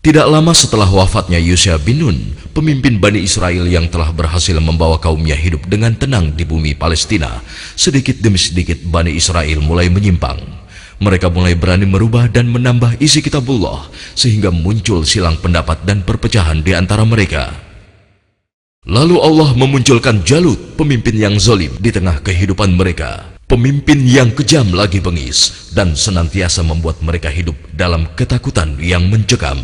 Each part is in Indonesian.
Tidak lama setelah wafatnya Yusha bin Nun, pemimpin Bani Israel yang telah berhasil membawa kaumnya hidup dengan tenang di bumi Palestina, sedikit demi sedikit Bani Israel mulai menyimpang. Mereka mulai berani merubah dan menambah isi kitabullah, sehingga muncul silang pendapat dan perpecahan di antara mereka. Lalu Allah memunculkan Jalut, pemimpin yang zalim di tengah kehidupan mereka. Pemimpin yang kejam lagi bengis dan senantiasa membuat mereka hidup dalam ketakutan yang mencekam.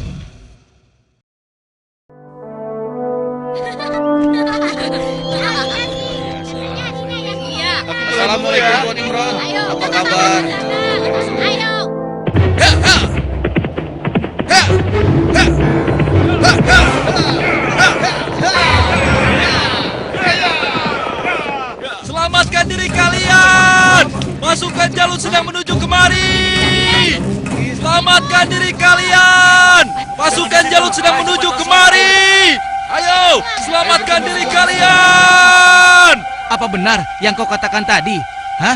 Assalamualaikum Tuan Imran. Apa kabar? Ayo. Selamatkan diri kalian! Pasukan Jalut sedang menuju kemari! Selamatkan diri kalian! Pasukan Jalut sedang menuju kemari! Ayo, selamatkan diri kalian! Apa benar yang kau katakan tadi? Hah?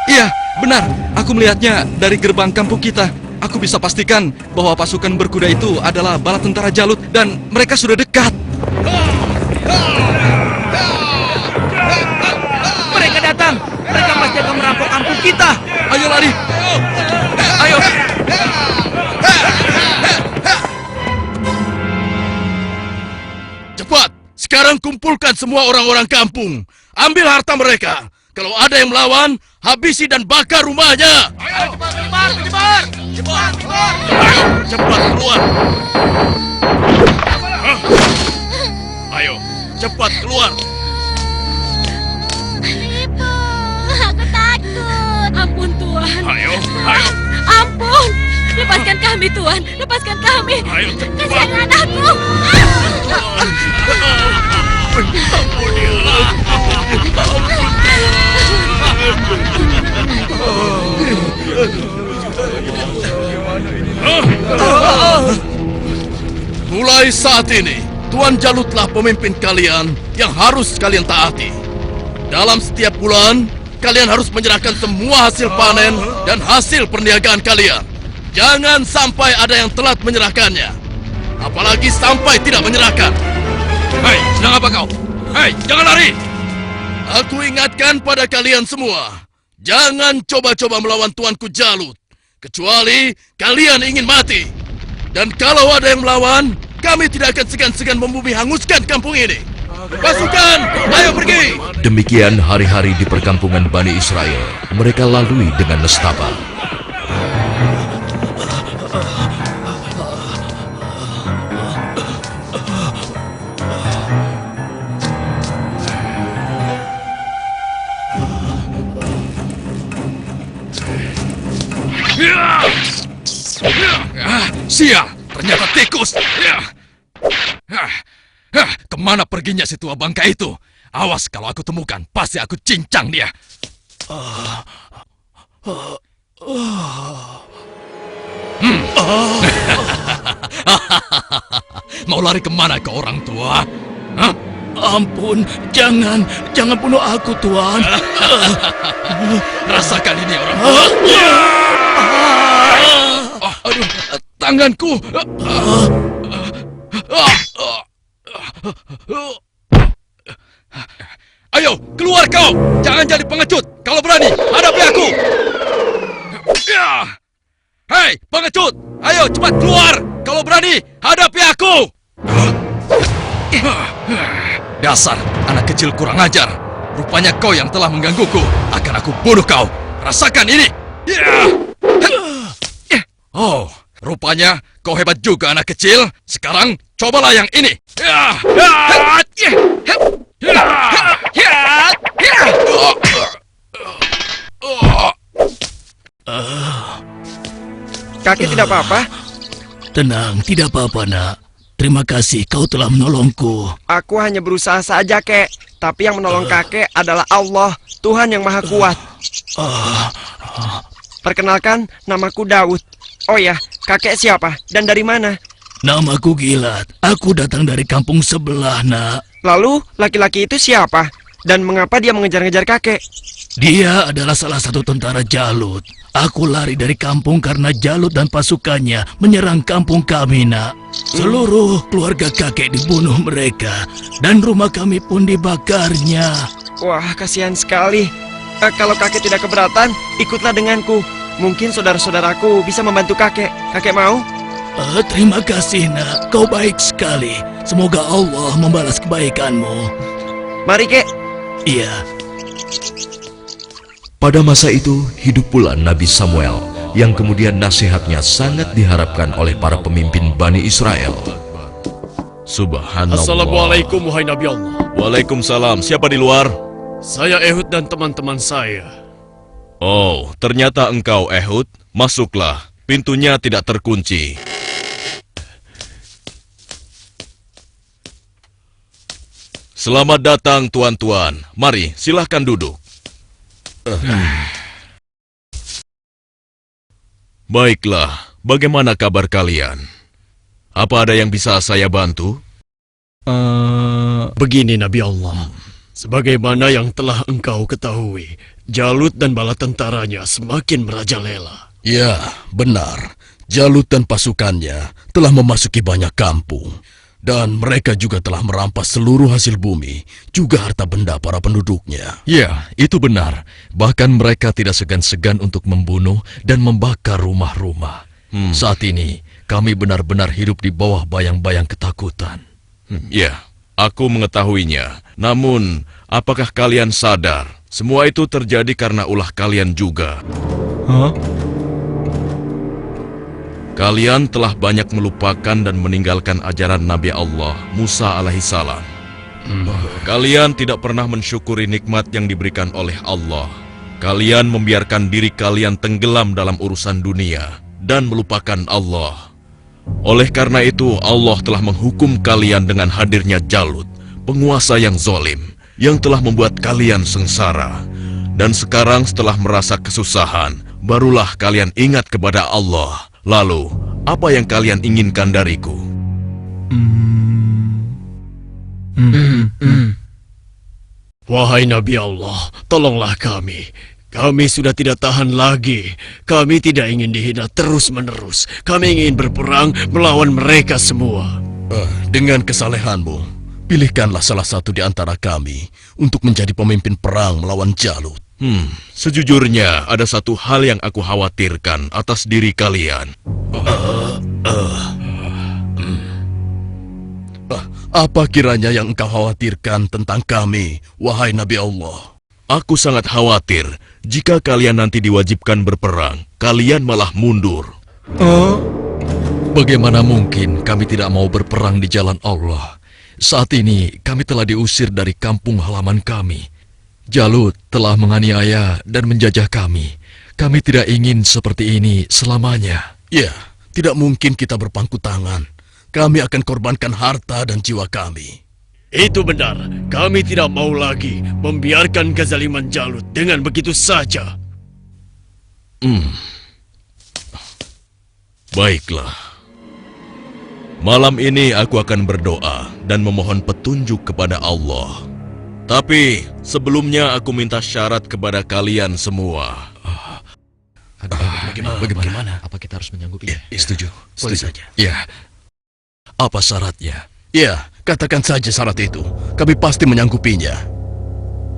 Iya, benar. Aku melihatnya dari gerbang kampung kita. Aku bisa pastikan bahwa pasukan berkuda itu adalah bala tentara Jalut dan mereka sudah dekat. Mereka datang! Mereka pasti akan merampok kampung kita! Ayo lari! Ayo! Cepat! Sekarang kumpulkan semua orang-orang kampung. Ambil harta mereka. Kalau ada yang melawan, habisi dan bakar rumahnya. Ayo, cepat, menyebar! Cepat! Ayo, cepat keluar. Ayo, cepat keluar. Ibu, aku takut. Ampun Tuhan. Ayo. Ampun. Lepaskan kami Tuhan. Lepaskan kami. Ayo, cepat. Kasihan anakku. Mulai saat ini, Tuan Jalutlah pemimpin kalian yang harus kalian taati. Dalam setiap bulan, kalian harus menyerahkan semua hasil panen dan hasil perniagaan kalian. Jangan sampai ada yang telat menyerahkannya. Apalagi sampai tidak menyerahkan. Hei, sedang apa kau? Hei, jangan lari! Aku ingatkan pada kalian semua, jangan coba-coba melawan Tuanku Jalut, kecuali kalian ingin mati. Dan kalau ada yang melawan, kami tidak akan segan-segan membumi hanguskan kampung ini. Pasukan, ayo pergi! Demikian hari-hari di perkampungan Bani Israel mereka lalui dengan nestapa. Sial, ternyata tikus. Kemana perginya si tua bangka itu? Awas kalau aku temukan, pasti aku cincang dia. Mau lari kemana kau orang tua? Hah? Ampun, jangan bunuh aku, Tuan. Rasakan ini orang tua. Aduh, tanganku. Ayo, keluar kau. Jangan jadi pengecut. Kalau berani, hadapi aku. Hei, pengecut. Ayo, cepat keluar. Kalau berani, hadapi aku. Dasar anak kecil kurang ajar. Rupanya kau yang telah menggangguku. Akan aku bunuh kau. Rasakan ini. Oh, rupanya kau hebat juga anak kecil. Sekarang cobalah yang ini. Kakek tidak apa-apa? Tenang, tidak apa-apa, Nak. Terima kasih kau telah menolongku. Aku hanya berusaha saja, Kek. Tapi yang menolong kakek adalah Allah, Tuhan yang Maha Kuat. Perkenalkan, namaku Daud. Oh ya, kakek siapa dan dari mana? Namaku Gilat. Aku datang dari kampung sebelah, Nak. Lalu, laki-laki itu siapa? Dan mengapa dia mengejar-ngejar kakek? Dia adalah salah satu tentara Jalut. Aku lari dari kampung karena Jalut dan pasukannya menyerang kampung kami, nak. Seluruh keluarga kakek dibunuh mereka, dan rumah kami pun dibakarnya. Wah, kasihan sekali. Kalau kakek tidak keberatan, ikutlah denganku. Mungkin saudara-saudaraku bisa membantu kakek. Kakek mau? Terima kasih, nak. Kau baik sekali. Semoga Allah membalas kebaikanmu. Mari, kek. Iya. Pada masa itu, hidup pula Nabi Samuel, yang kemudian nasihatnya sangat diharapkan oleh para pemimpin Bani Israel. Subhanallah. Assalamualaikum wahai Nabi Allah. Waalaikumsalam. Siapa di luar? Saya Ehud dan teman-teman saya. Oh, ternyata engkau Ehud. Masuklah. Pintunya tidak terkunci. Selamat datang tuan-tuan. Mari, silahkan duduk. Baiklah, bagaimana kabar kalian? Apa ada yang bisa saya bantu? Begini Nabi Allah. Sebagaimana yang telah engkau ketahui, Jalut dan bala tentaranya semakin merajalela. Ya, benar. Jalut dan pasukannya telah memasuki banyak kampung. Dan mereka juga telah merampas seluruh hasil bumi, juga harta benda para penduduknya. Ya, itu benar. Bahkan mereka tidak segan-segan untuk membunuh dan membakar rumah-rumah. Saat ini, kami benar-benar hidup di bawah bayang-bayang ketakutan. Ya, aku mengetahuinya. Namun, apakah kalian sadar? Semua itu terjadi karena ulah kalian juga. Kalian telah banyak melupakan dan meninggalkan ajaran Nabi Allah, Musa alaihissalam. Kalian tidak pernah mensyukuri nikmat yang diberikan oleh Allah. Kalian membiarkan diri kalian tenggelam dalam urusan dunia dan melupakan Allah. Oleh karena itu, Allah telah menghukum kalian dengan hadirnya Jalut, penguasa yang zolim, yang telah membuat kalian sengsara. Dan sekarang setelah merasa kesusahan, barulah kalian ingat kepada Allah. Lalu, apa yang kalian inginkan dariku? Wahai Nabi Allah, tolonglah kami. Kami sudah tidak tahan lagi. Kami tidak ingin dihina terus-menerus. Kami ingin berperang melawan mereka semua. Dengan kesalehanmu, pilihkanlah salah satu di antara kami untuk menjadi pemimpin perang melawan Jalut. Sejujurnya, ada satu hal yang aku khawatirkan atas diri kalian. Apa kiranya yang engkau khawatirkan tentang kami, wahai Nabi Allah? Aku sangat khawatir jika kalian nanti diwajibkan berperang, kalian malah mundur. Bagaimana mungkin kami tidak mau berperang di jalan Allah? Saat ini kami telah diusir dari kampung halaman kami. Jalut telah menganiaya dan menjajah kami. Kami tidak ingin seperti ini selamanya. Ya, tidak mungkin kita berpangku tangan. Kami akan korbankan harta dan jiwa kami. Itu benar. Kami tidak mau lagi membiarkan kezaliman Jalut dengan begitu saja. Baiklah. Malam ini aku akan berdoa dan memohon petunjuk kepada Allah. Tapi sebelumnya aku minta syarat kepada kalian semua. Bagaimana? Apa kita harus menyanggupinya? Setuju. saja. Ya. Apa syaratnya? Ya, katakan saja syarat itu. Kami pasti menyanggupinya.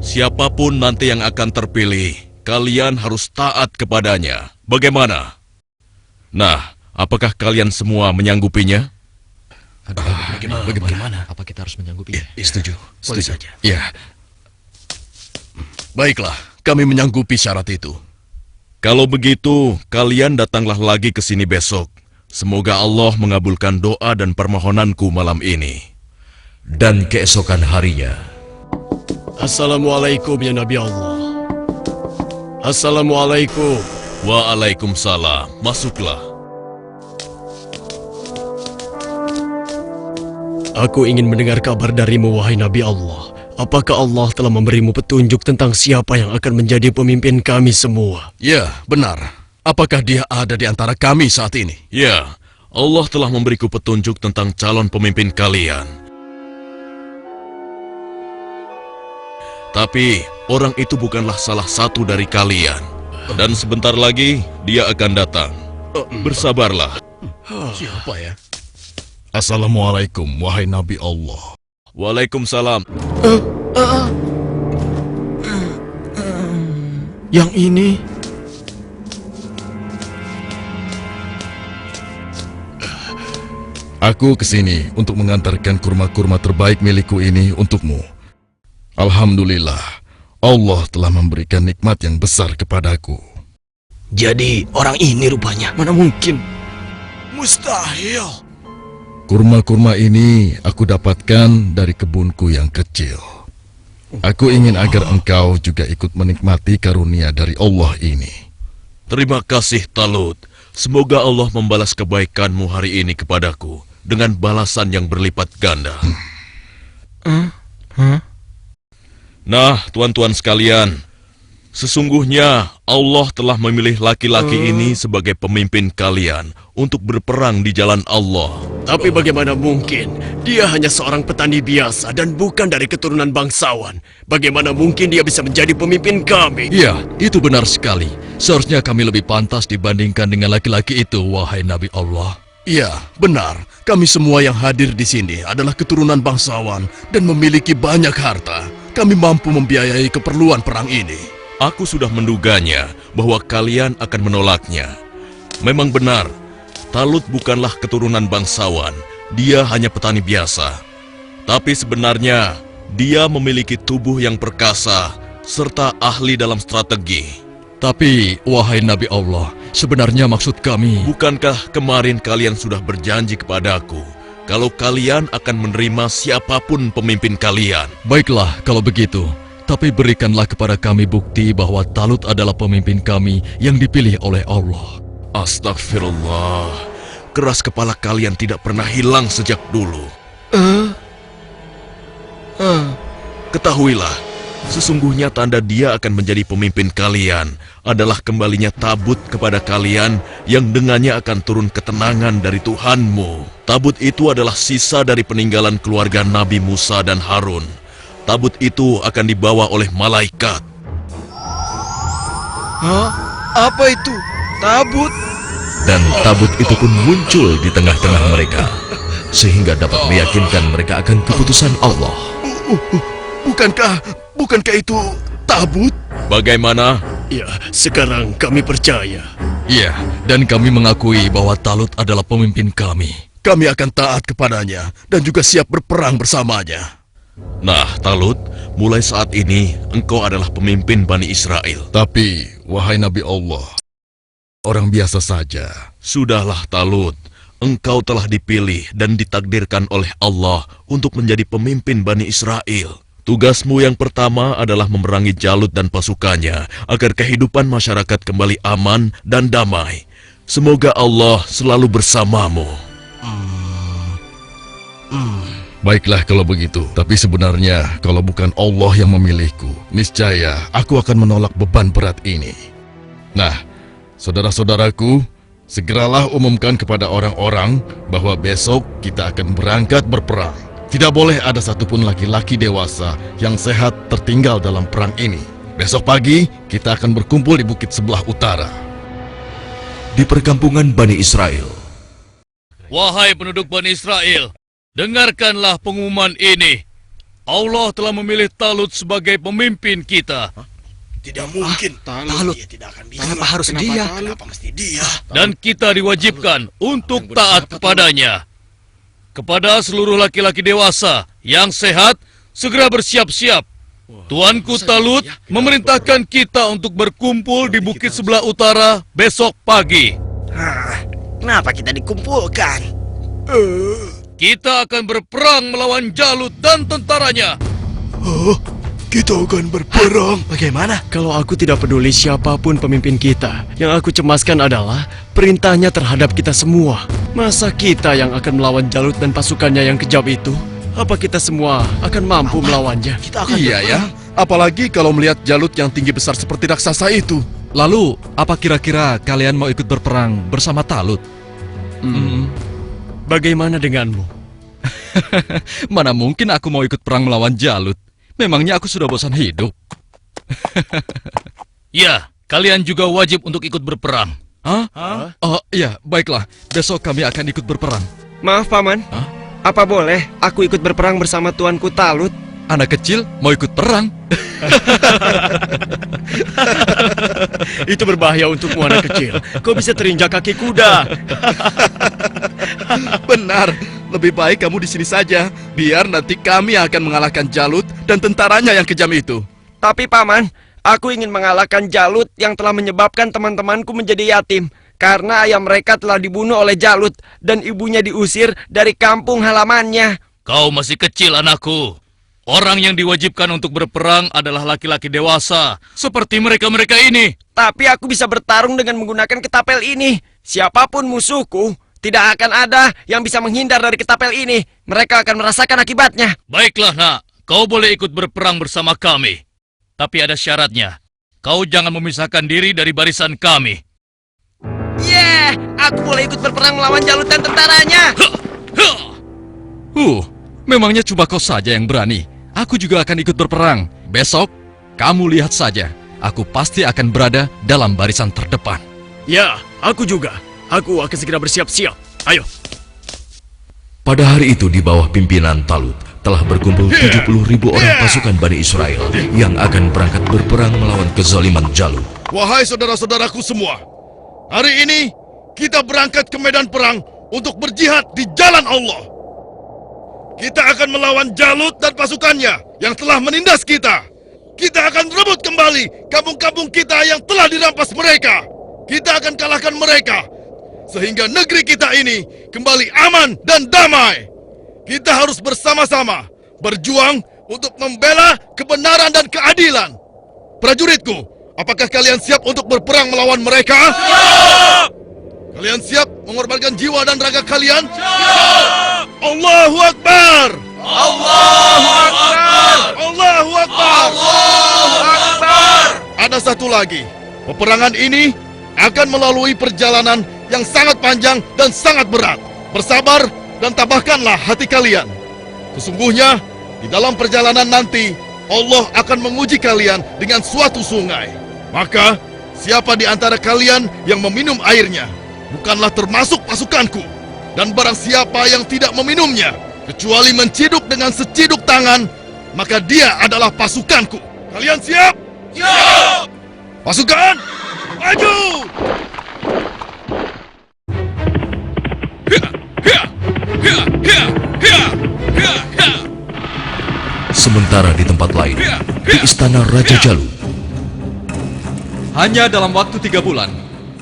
Siapapun nanti yang akan terpilih, kalian harus taat kepadanya. Bagaimana? Nah, apakah kalian semua menyanggupinya? Bagaimana? Apa kita harus menyanggupinya? Setuju. saja. Ya. Baiklah, kami menyanggupi syarat itu. Kalau begitu, kalian datanglah lagi ke sini besok. Semoga Allah mengabulkan doa dan permohonanku malam ini. Dan keesokan harinya, Assalamualaikum ya Nabi Allah. Assalamualaikum. Waalaikumsalam. Masuklah. Aku ingin mendengar kabar darimu, wahai Nabi Allah. Apakah Allah telah memberimu petunjuk tentang siapa yang akan menjadi pemimpin kami semua? Ya, benar. Apakah dia ada di antara kami saat ini? Ya, Allah telah memberiku petunjuk tentang calon pemimpin kalian. Tapi orang itu bukanlah salah satu dari kalian. Dan sebentar lagi dia akan datang. Bersabarlah. Siapa ya? Assalamualaikum, wahai Nabi Allah. Waalaikumsalam. Yang ini... Aku kesini untuk mengantarkan kurma-kurma terbaik milikku ini untukmu. Alhamdulillah, Allah telah memberikan nikmat yang besar kepadaku. Jadi orang ini rupanya. Mana mungkin? Mustahil. Kurma-kurma ini aku dapatkan dari kebunku yang kecil. Aku ingin agar engkau juga ikut menikmati karunia dari Allah ini. Terima kasih Talut. Semoga Allah membalas kebaikanmu hari ini kepadaku dengan balasan yang berlipat ganda. Nah, tuan-tuan sekalian, sesungguhnya Allah telah memilih laki-laki ini sebagai pemimpin kalian untuk berperang di jalan Allah. Tapi bagaimana mungkin? Dia hanya seorang petani biasa dan bukan dari keturunan bangsawan. Bagaimana mungkin dia bisa menjadi pemimpin kami? Iya, itu benar sekali. Seharusnya kami lebih pantas dibandingkan dengan laki-laki itu, wahai Nabi Allah. Iya, benar. Kami semua yang hadir di sini adalah keturunan bangsawan dan memiliki banyak harta. Kami mampu membiayai keperluan perang ini. Aku sudah menduganya bahwa kalian akan menolaknya. Memang benar, Talut bukanlah keturunan bangsawan. Dia hanya petani biasa. Tapi sebenarnya, dia memiliki tubuh yang perkasa serta ahli dalam strategi. Tapi, wahai Nabi Allah, sebenarnya maksud kami... Bukankah kemarin kalian sudah berjanji kepadaku kalau kalian akan menerima siapapun pemimpin kalian? Baiklah, kalau begitu. Tapi berikanlah kepada kami bukti bahwa Talut adalah pemimpin kami yang dipilih oleh Allah. Astagfirullah. Keras kepala kalian tidak pernah hilang sejak dulu. Ketahuilah, sesungguhnya tanda dia akan menjadi pemimpin kalian adalah kembalinya tabut kepada kalian yang dengannya akan turun ketenangan dari Tuhanmu. Tabut itu adalah sisa dari peninggalan keluarga Nabi Musa dan Harun. Tabut itu akan dibawa oleh malaikat. Hah? Apa itu? Tabut? Dan tabut itu pun muncul di tengah-tengah mereka, sehingga dapat meyakinkan mereka akan keputusan Allah. Bukankah itu tabut? Bagaimana? Ya, sekarang kami percaya. Iya, dan kami mengakui bahwa Talut adalah pemimpin kami. Kami akan taat kepadanya dan juga siap berperang bersamanya. Nah, Talut, mulai saat ini engkau adalah pemimpin Bani Israel. Tapi, wahai Nabi Allah, orang biasa saja. Sudahlah, Talut. Engkau telah dipilih dan ditakdirkan oleh Allah untuk menjadi pemimpin Bani Israel. Tugasmu yang pertama adalah memerangi Jalut dan pasukannya agar kehidupan masyarakat kembali aman dan damai. Semoga Allah selalu bersamamu. Baiklah kalau begitu, tapi sebenarnya kalau bukan Allah yang memilihku, niscaya aku akan menolak beban berat ini. Nah, saudara-saudaraku, segeralah umumkan kepada orang-orang bahwa besok kita akan berangkat berperang. Tidak boleh ada satupun laki-laki dewasa yang sehat tertinggal dalam perang ini. Besok pagi, kita akan berkumpul di bukit sebelah utara. Di perkampungan Bani Israel, Wahai penduduk Bani Israel, dengarkanlah pengumuman ini. Allah telah memilih Talut sebagai pemimpin kita. Tidak mungkin. Talut. Dia tidak akan bisa. Kenapa harus dia? Kenapa mesti dia? Dan kita diwajibkan untuk taat kepadanya. Kepada seluruh laki-laki dewasa yang sehat, segera bersiap-siap. Tuanku Talut memerintahkan kita untuk berkumpul di bukit sebelah utara besok pagi. Kenapa kita dikumpulkan? Kita akan berperang melawan Jalut dan tentaranya. Kita akan berperang. Bagaimana? Kalau aku tidak peduli siapapun pemimpin kita, yang aku cemaskan adalah perintahnya terhadap kita semua. Masa kita yang akan melawan Jalut dan pasukannya yang kejam itu? Apa kita semua akan mampu melawannya? Kita akan Iya ya, apalagi kalau melihat Jalut yang tinggi besar seperti raksasa itu. Lalu, apa kira-kira kalian mau ikut berperang bersama Talut? Bagaimana denganmu? Mana mungkin aku mau ikut perang melawan Jalut. Memangnya aku sudah bosan hidup? Ya, kalian juga wajib untuk ikut berperang. Hah? Oh, iya, baiklah. Besok kami akan ikut berperang. Maaf, Paman. Apa boleh aku ikut berperang bersama tuanku Talut? Anak kecil mau ikut perang? Itu berbahaya untukmu anak kecil. Kau bisa terinjak kaki kuda. Benar, lebih baik kamu di sini saja. Biar nanti kami akan mengalahkan Jalut dan tentaranya yang kejam itu. Tapi Paman, aku ingin mengalahkan Jalut yang telah menyebabkan teman-temanku menjadi yatim. Karena ayah mereka telah dibunuh oleh Jalut dan ibunya diusir dari kampung halamannya. Kau masih kecil, anakku. Orang yang diwajibkan untuk berperang adalah laki-laki dewasa, seperti mereka-mereka ini. Tapi aku bisa bertarung dengan menggunakan ketapel ini. Siapapun musuhku, tidak akan ada yang bisa menghindar dari ketapel ini. Mereka akan merasakan akibatnya. Baiklah, nak. Kau boleh ikut berperang bersama kami. Tapi ada syaratnya. Kau jangan memisahkan diri dari barisan kami. Aku boleh ikut berperang melawan Jalut dan tentaranya. Memangnya cuma kau saja yang berani. Aku juga akan ikut berperang. Besok, kamu lihat saja. Aku pasti akan berada dalam barisan terdepan. Ya, aku juga. Aku akan segera bersiap-siap. Ayo. Pada hari itu di bawah pimpinan Talut telah berkumpul 70.000 orang pasukan Bani Israel yang akan berangkat berperang melawan kezaliman Jalut. Wahai saudara-saudaraku semua, hari ini kita berangkat ke medan perang untuk berjihad di jalan Allah. Kita akan melawan Jalut dan pasukannya yang telah menindas kita. Kita akan rebut kembali kampung-kampung kita yang telah dirampas mereka. Kita akan kalahkan mereka, sehingga negeri kita ini kembali aman dan damai. Kita harus bersama-sama berjuang untuk membela kebenaran dan keadilan. Prajuritku, apakah kalian siap untuk berperang melawan mereka? Siap! Kalian siap mengorbankan jiwa dan raga kalian? Siap! Allahu Akbar! Allahu Akbar! Allahu Akbar! Allahu Akbar! Ada satu lagi. Peperangan ini akan melalui perjalanan yang sangat panjang dan sangat berat. Bersabar dan tabahkanlah hati kalian. Sesungguhnya, di dalam perjalanan nanti, Allah akan menguji kalian dengan suatu sungai. Maka, siapa di antara kalian yang meminum airnya, bukanlah termasuk pasukanku. Dan barang siapa yang tidak meminumnya, kecuali menciduk dengan seciduk tangan, maka dia adalah pasukanku. Kalian siap? Siap! Pasukan, maju! Sementara di tempat lain, di istana Raja Jalut, Hanya dalam waktu 3 bulan,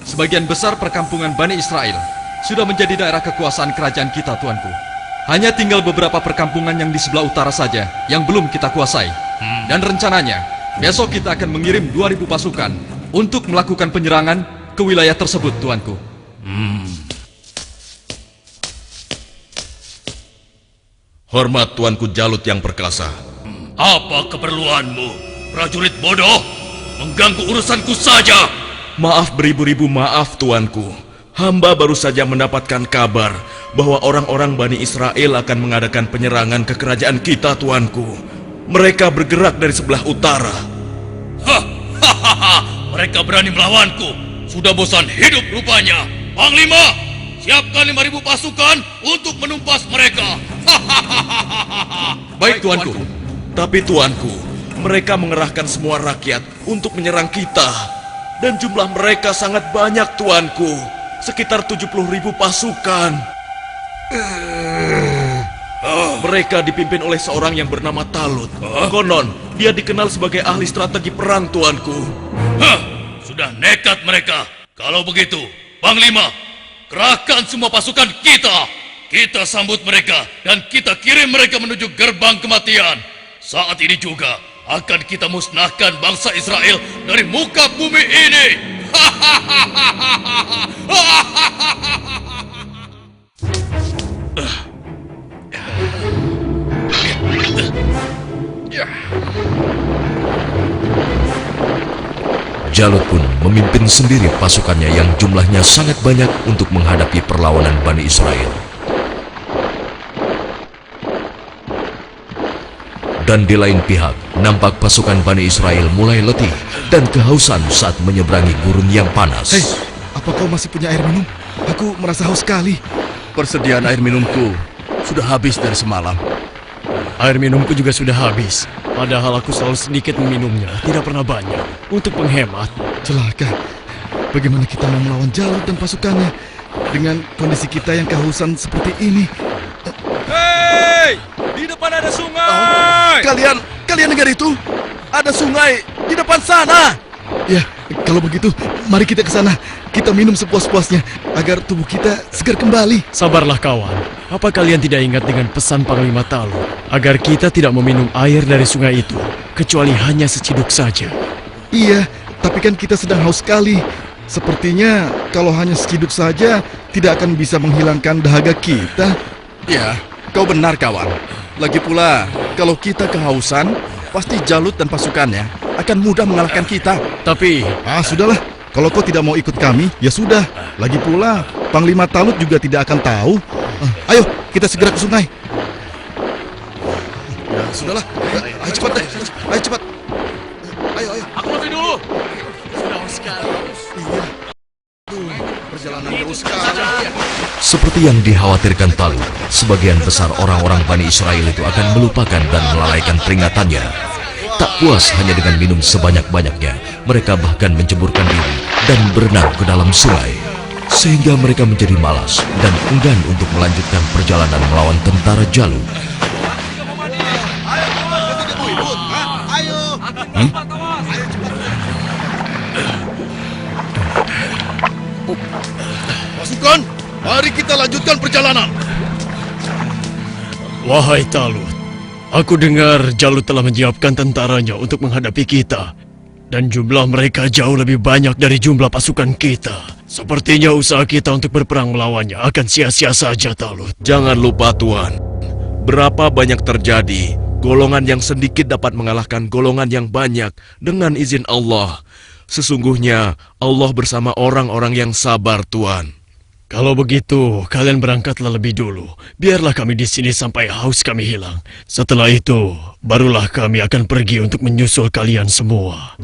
sebagian besar perkampungan Bani Israel sudah menjadi daerah kekuasaan kerajaan kita, tuanku. Hanya tinggal beberapa perkampungan yang di sebelah utara saja yang belum kita kuasai. Dan rencananya, besok kita akan mengirim 2.000 pasukan untuk melakukan penyerangan ke wilayah tersebut, tuanku. Hormat Tuanku Jalut yang perkasa. Apa keperluanmu, prajurit bodoh? Mengganggu urusanku saja. Maaf beribu-ribu maaf Tuanku. Hamba baru saja mendapatkan kabar bahwa orang-orang Bani Israel akan mengadakan penyerangan ke kerajaan kita, Tuanku. Mereka bergerak dari sebelah utara. Mereka berani melawanku. Sudah bosan hidup rupanya. Panglima, siapkan 5.000 pasukan untuk menumpas mereka. Baik, tuanku. Tapi Tuanku, mereka mengerahkan semua rakyat untuk menyerang kita. Dan jumlah mereka sangat banyak, Tuanku. Sekitar 70.000 pasukan. Mereka dipimpin oleh seorang yang bernama Talut. Konon, dia dikenal sebagai ahli strategi perang, Tuanku. Sudah nekat mereka. Kalau begitu, Panglima, kerahkan semua pasukan kita. Kita sambut mereka dan kita kirim mereka menuju gerbang kematian. Saat ini juga akan kita musnahkan bangsa Israel dari muka bumi ini. Jalut pun memimpin sendiri pasukannya yang jumlahnya sangat banyak untuk menghadapi perlawanan Bani Israel. Dan di lain pihak, nampak pasukan Bani Israel mulai letih dan kehausan saat menyeberangi gurun yang panas. Hei, apa kau masih punya air minum? Aku merasa haus sekali. Persediaan air minumku sudah habis dari semalam. Air minumku juga sudah habis. Padahal aku selalu sedikit meminumnya, tidak pernah banyak. Untuk menghemat. Celaka. Bagaimana kita mau melawan Jalut dan pasukannya dengan kondisi kita yang kehausan seperti ini? Hei! Di depan ada sungai! Kalian dengar itu? Ada sungai di depan sana. Ya, kalau begitu, mari kita ke sana. Kita minum sepuas-puasnya agar tubuh kita segar kembali. Sabarlah kawan. Apa kalian tidak ingat dengan pesan Panglima Talut agar kita tidak meminum air dari sungai itu, kecuali hanya seciduk saja? Iya, tapi kan kita sedang haus sekali. Sepertinya kalau hanya seciduk saja tidak akan bisa menghilangkan dahaga kita. Ya, kau benar kawan. Lagi pula, kalau kita kehausan, pasti Jalut dan pasukannya akan mudah mengalahkan kita. Tapi, Sudahlah. Kalau kau tidak mau ikut kami, ya sudah. Lagi pula, Panglima Talut juga tidak akan tahu. Ayo, kita segera ke sungai. Ya, sudahlah. Ayo cepat deh. Ayo cepat. Ayo. Aku lebih dulu! Perjalanan terus sekali. Seperti yang dikhawatirkan Talut, sebagian besar orang-orang Bani Israel itu akan melupakan dan melalaikan peringatannya. Tak puas hanya dengan minum sebanyak-banyaknya, mereka bahkan menceburkan diri dan berenang ke dalam sungai. Sehingga mereka menjadi malas dan enggan untuk melanjutkan perjalanan melawan tentara Jalut. Pasukan, mari kita lanjutkan perjalanan. wahai Talut, aku dengar Jalut telah menyiapkan tentaranya untuk menghadapi kita. Dan jumlah mereka jauh lebih banyak dari jumlah pasukan kita. Sepertinya usaha kita untuk berperang melawannya akan sia-sia saja, Talut. Jangan lupa Tuan, berapa banyak terjadi, golongan yang sedikit dapat mengalahkan golongan yang banyak dengan izin Allah. Sesungguhnya Allah bersama orang-orang yang sabar, Tuan. Kalau begitu, kalian berangkatlah lebih dulu. Biarlah kami di sini sampai haus kami hilang. Setelah itu, barulah kami akan pergi untuk menyusul kalian semua.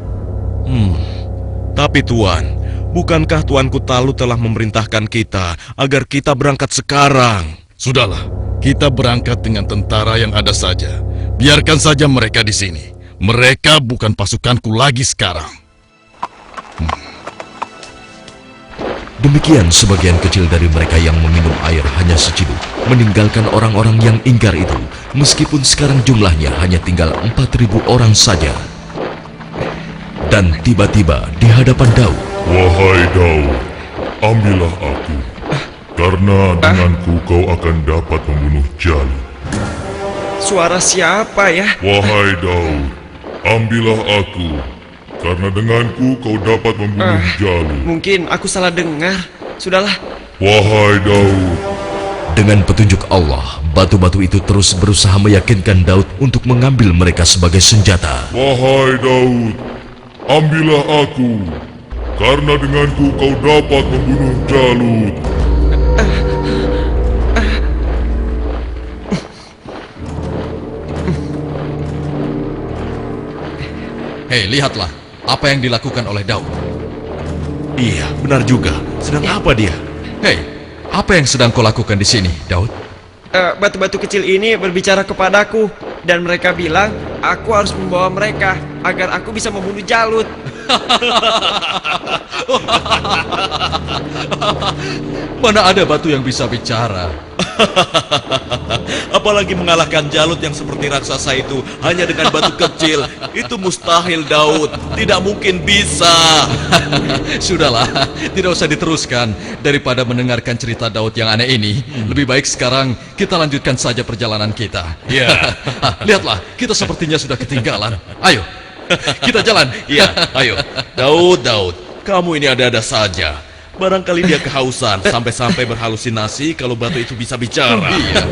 Tapi Tuan, bukankah Tuanku Talut telah memerintahkan kita agar kita berangkat sekarang? Sudahlah, kita berangkat dengan tentara yang ada saja. Biarkan saja mereka di sini. Mereka bukan pasukanku lagi sekarang. Demikian sebagian kecil dari mereka yang meminum air hanya seciduk, meninggalkan orang-orang yang ingkar itu, meskipun sekarang jumlahnya hanya tinggal 4.000 orang saja. Dan tiba-tiba di hadapan Daud, Wahai Daud, ambillah aku, karena denganku kau akan dapat membunuh Jalut. Suara siapa ya? Wahai Daud, ambillah aku, karena denganku kau dapat membunuh Jalut. Mungkin aku salah dengar. Sudahlah. Wahai Daud, dengan petunjuk Allah, batu-batu itu terus berusaha meyakinkan Daud untuk mengambil mereka sebagai senjata. wahai Daud, ambillah aku, karena denganku kau dapat membunuh Jalut. Hei, lihatlah apa yang dilakukan oleh Daud. Iya, benar juga. Sedang apa dia? Hei, apa yang sedang kau lakukan di sini, Daud? Batu-batu kecil ini berbicara kepadaku. Dan mereka bilang, aku harus membawa mereka agar aku bisa membunuh Jalut. Mana ada batu yang bisa bicara? Apalagi mengalahkan Jalut yang seperti raksasa itu hanya dengan batu kecil. Itu mustahil, Daud. Tidak mungkin bisa. Sudahlah, tidak usah diteruskan. Daripada mendengarkan cerita Daud yang aneh ini, lebih baik sekarang kita lanjutkan saja perjalanan kita. Ya. Lihatlah, kita sepertinya sudah ketinggalan. Ayo, kita jalan. Iya, ayo. Daud, kamu ini ada-ada saja. Barangkali dia kehausan sampai-sampai berhalusinasi kalau batu itu bisa bicara. Iya.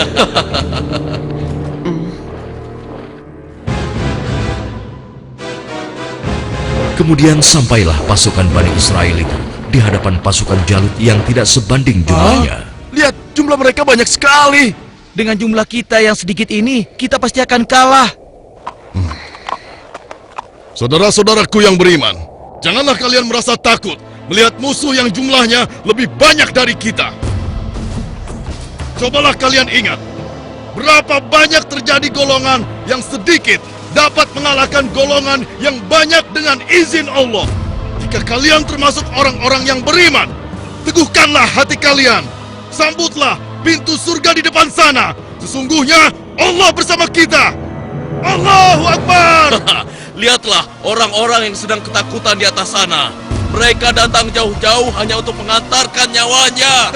Kemudian sampailah pasukan Bani Israel itu di hadapan pasukan Jalut yang tidak sebanding jumlahnya. Lihat, jumlah mereka banyak sekali. Dengan jumlah kita yang sedikit ini, kita pasti akan kalah. Saudara-saudaraku yang beriman, janganlah kalian merasa takut melihat musuh yang jumlahnya lebih banyak dari kita. Cobalah kalian ingat, berapa banyak terjadi golongan yang sedikit dapat mengalahkan golongan yang banyak dengan izin Allah. Jika kalian termasuk orang-orang yang beriman, teguhkanlah hati kalian. Sambutlah pintu surga di depan sana. Sesungguhnya Allah bersama kita. Allahu Akbar! Lihatlah orang-orang yang sedang ketakutan di atas sana. Mereka datang jauh-jauh hanya untuk mengantarkan nyawanya.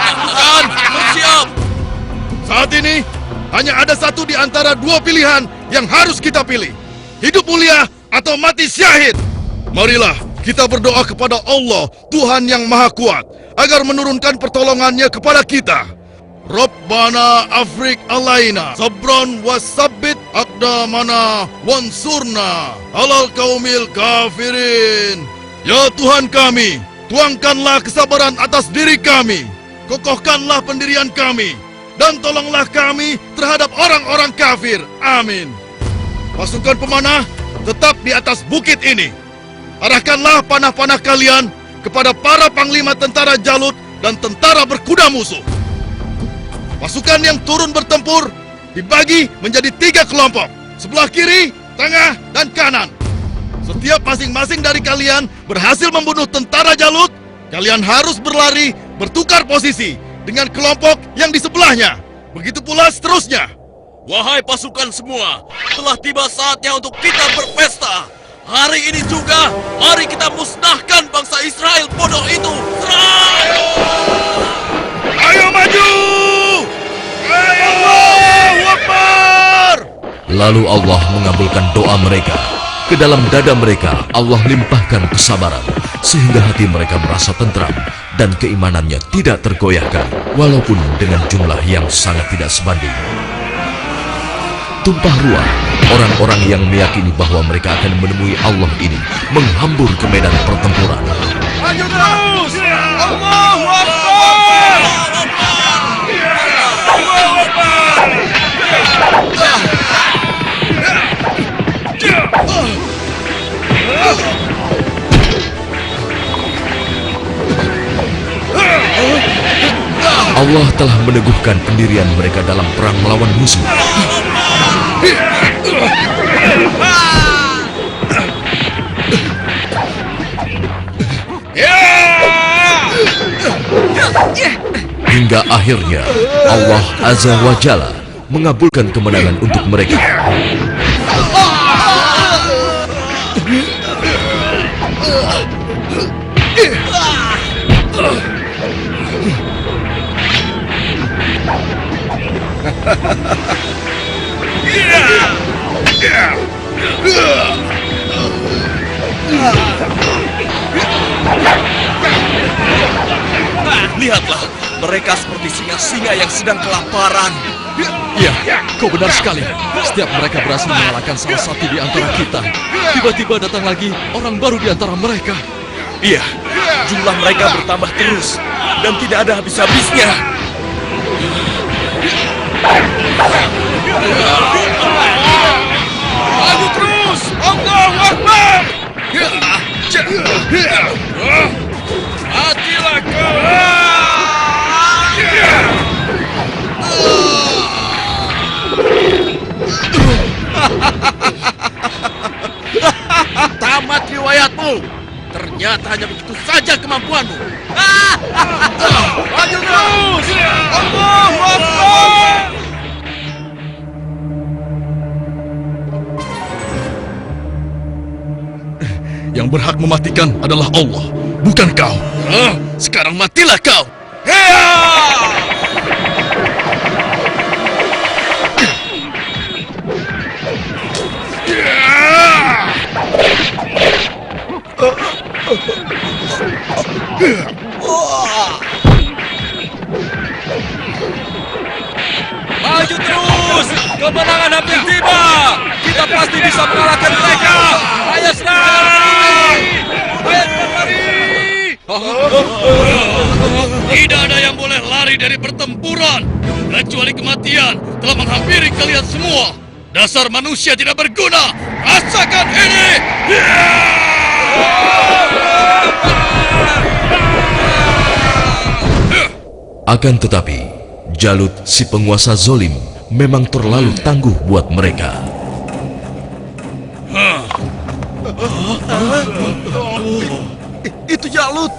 Pasukan, bersiap! Saat ini, hanya ada satu di antara dua pilihan yang harus kita pilih. Hidup mulia atau mati syahid. Marilah kita berdoa kepada Allah, Tuhan yang Maha Kuat, agar menurunkan pertolongannya kepada kita. Rabbana afrik alaina sabron wasabbit aqdamana wansurna alal kaumil kafirin. Ya Tuhan kami, tuangkanlah kesabaran atas diri kami, kokohkanlah pendirian kami, dan tolonglah kami terhadap orang-orang kafir. Amin. Pasukan pemanah tetap di atas bukit ini. Arahkanlah panah-panah kalian kepada para panglima tentara Jalut dan tentara berkuda musuh. Pasukan yang turun bertempur dibagi menjadi 3 kelompok, sebelah kiri, tengah, dan kanan. Setiap masing-masing dari kalian berhasil membunuh tentara Jalut, kalian harus berlari bertukar posisi dengan kelompok yang di sebelahnya. Begitu pula seterusnya. Wahai pasukan semua, telah tiba saatnya untuk kita berpesta. Hari ini juga, mari kita musnahkan bangsa Israel bodoh itu. Serang! Ayo maju! Ayo! Allahu Akbar! Lalu Allah mengabulkan doa mereka. Ke dalam dada mereka Allah limpahkan kesabaran, sehingga hati mereka merasa tentram dan keimanannya tidak tergoyahkan, walaupun dengan jumlah yang sangat tidak sebanding. Tumpah ruah, orang-orang yang meyakini bahwa mereka akan menemui Allah ini menghambur ke medan pertempuran. Maju terus! Allahu Akbar! Allahu Akbar! Allah telah meneguhkan pendirian mereka dalam perang melawan musuh. Hingga akhirnya Allah Azza wa Jalla mengabulkan kemenangan untuk mereka. Lihatlah, mereka seperti singa-singa yang sedang kelaparan. Ya, kau benar sekali. Setiap mereka berhasil mengalahkan salah satu di antara kita, tiba-tiba datang lagi orang baru di antara mereka. Iya, jumlah mereka bertambah terus dan tidak ada habis-habisnya. Maju terus! Allahu Akbar! Matilah kau! Tamat riwayatmu. Ternyata hanya begitu saja kemampuanmu. Maju terus! Allahu Akbar! Yang berhak mematikan adalah Allah, bukan kau. Sekarang matilah kau. Maju terus! Kemenangan hampir tiba! Kita pasti bisa mengalahkan mereka! Ayo serang! Ayo lari! Tidak ada yang boleh lari dari pertempuran, kecuali kematian telah menghampiri kalian semua. Dasar manusia tidak berguna. Rasakan ini. Akan tetapi, Jalut si penguasa zolim memang terlalu tangguh buat mereka. Itu Jalut.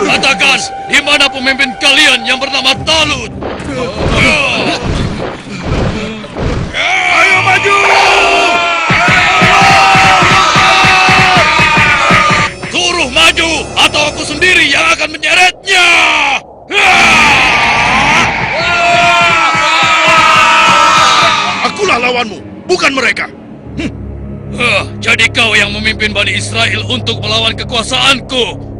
Katakan, di mana pemimpin kalian yang bernama Talut? Ayo maju! Suruh maju, atau aku sendiri yang akan menyeretnya! Akulah lawanmu, bukan mereka. Jadi kau yang memimpin Bani Israel untuk melawan kekuasaanku.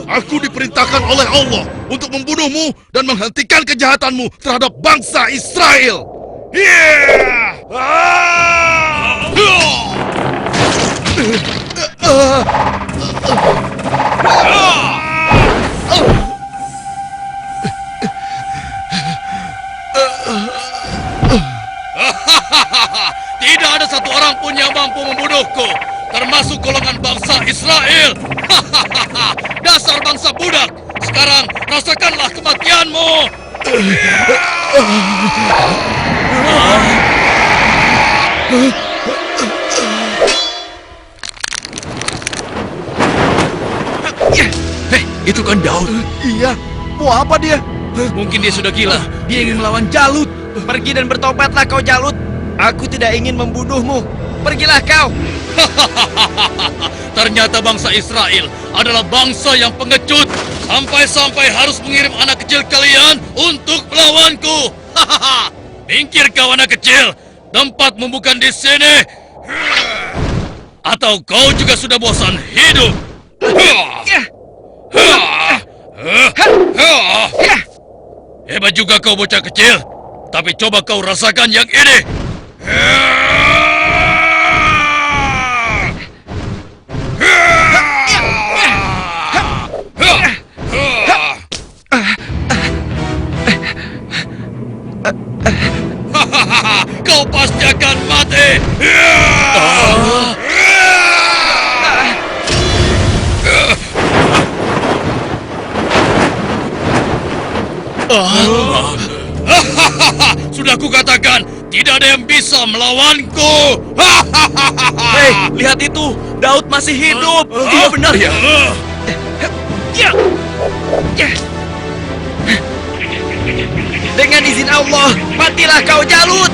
Aku diperintahkan oleh Allah untuk membunuhmu dan menghentikan kejahatanmu terhadap bangsa Israel. Tidak ada satu orang pun yang mampu membunuhku, termasuk golongan bangsa Israel. Dasar bangsa budak. Sekarang rasakanlah kematianmu. Hei, itu kan Daud. Iya, mau apa dia? Mungkin dia sudah gila. Dia ingin melawan Jalut. Pergi dan bertobatlah kau Jalut. Aku tidak ingin membunuhmu. Pergilah kau. Ternyata bangsa Israel adalah bangsa yang pengecut. Sampai-sampai harus mengirim anak kecil kalian untuk melawanku. Minggir kau anak kecil. Tempatmu bukan di sini. Atau kau juga sudah bosan hidup? Hebat juga kau bocah kecil. Tapi coba kau rasakan yang ini. Kau pasti akan mati. Sudah kukatakan, tidak ada yang bisa melawanku. Hei, lihat itu. Daud masih hidup. Iya benar ya. Dengan izin Allah, matilah kau Jalut.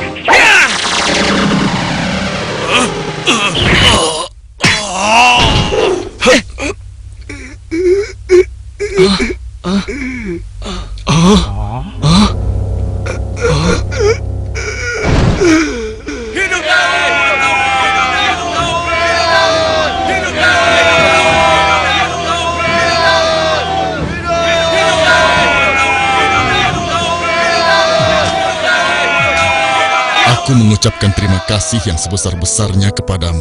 Aku mengucapkan terima kasih yang sebesar-besarnya kepadamu,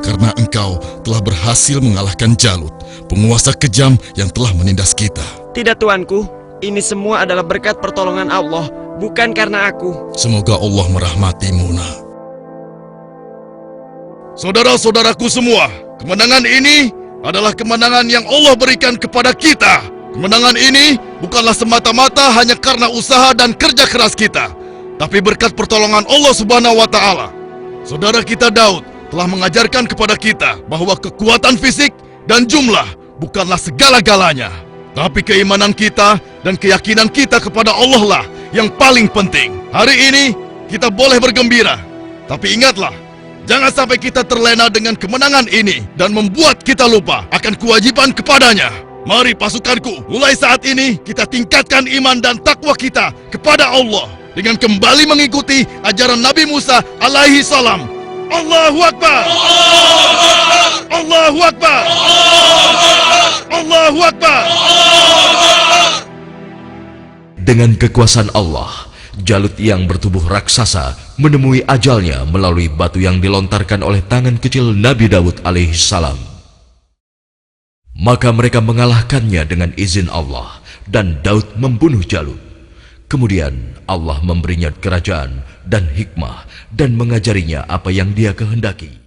karena engkau telah berhasil mengalahkan Jalut, penguasa kejam yang telah menindas kita. Tidak tuanku, ini semua adalah berkat pertolongan Allah, bukan karena aku. Semoga Allah merahmatimu, nak. Saudara-saudaraku semua, kemenangan ini adalah kemenangan yang Allah berikan kepada kita. Kemenangan ini bukanlah semata-mata hanya karena usaha dan kerja keras kita, tapi berkat pertolongan Allah Subhanahu wa Ta'ala. Saudara kita Daud telah mengajarkan kepada kita bahwa kekuatan fisik dan jumlah bukanlah segala-galanya, tapi keimanan kita dan keyakinan kita kepada Allah lah yang paling penting. Hari ini kita boleh bergembira, tapi ingatlah, jangan sampai kita terlena dengan kemenangan ini dan membuat kita lupa akan kewajiban kepadanya. Mari pasukanku, mulai saat ini kita tingkatkan iman dan takwa kita kepada Allah dengan kembali mengikuti ajaran Nabi Musa alaihi salam. Allahu Akbar! Allahu Akbar! Allahu Akbar! Dengan kekuasaan Allah, Jalut yang bertubuh raksasa menemui ajalnya melalui batu yang dilontarkan oleh tangan kecil Nabi Daud alaihissalam. Maka mereka mengalahkannya dengan izin Allah, dan Daud membunuh Jalut. Kemudian Allah memberinya kerajaan dan hikmah dan mengajarinya apa yang Dia kehendaki.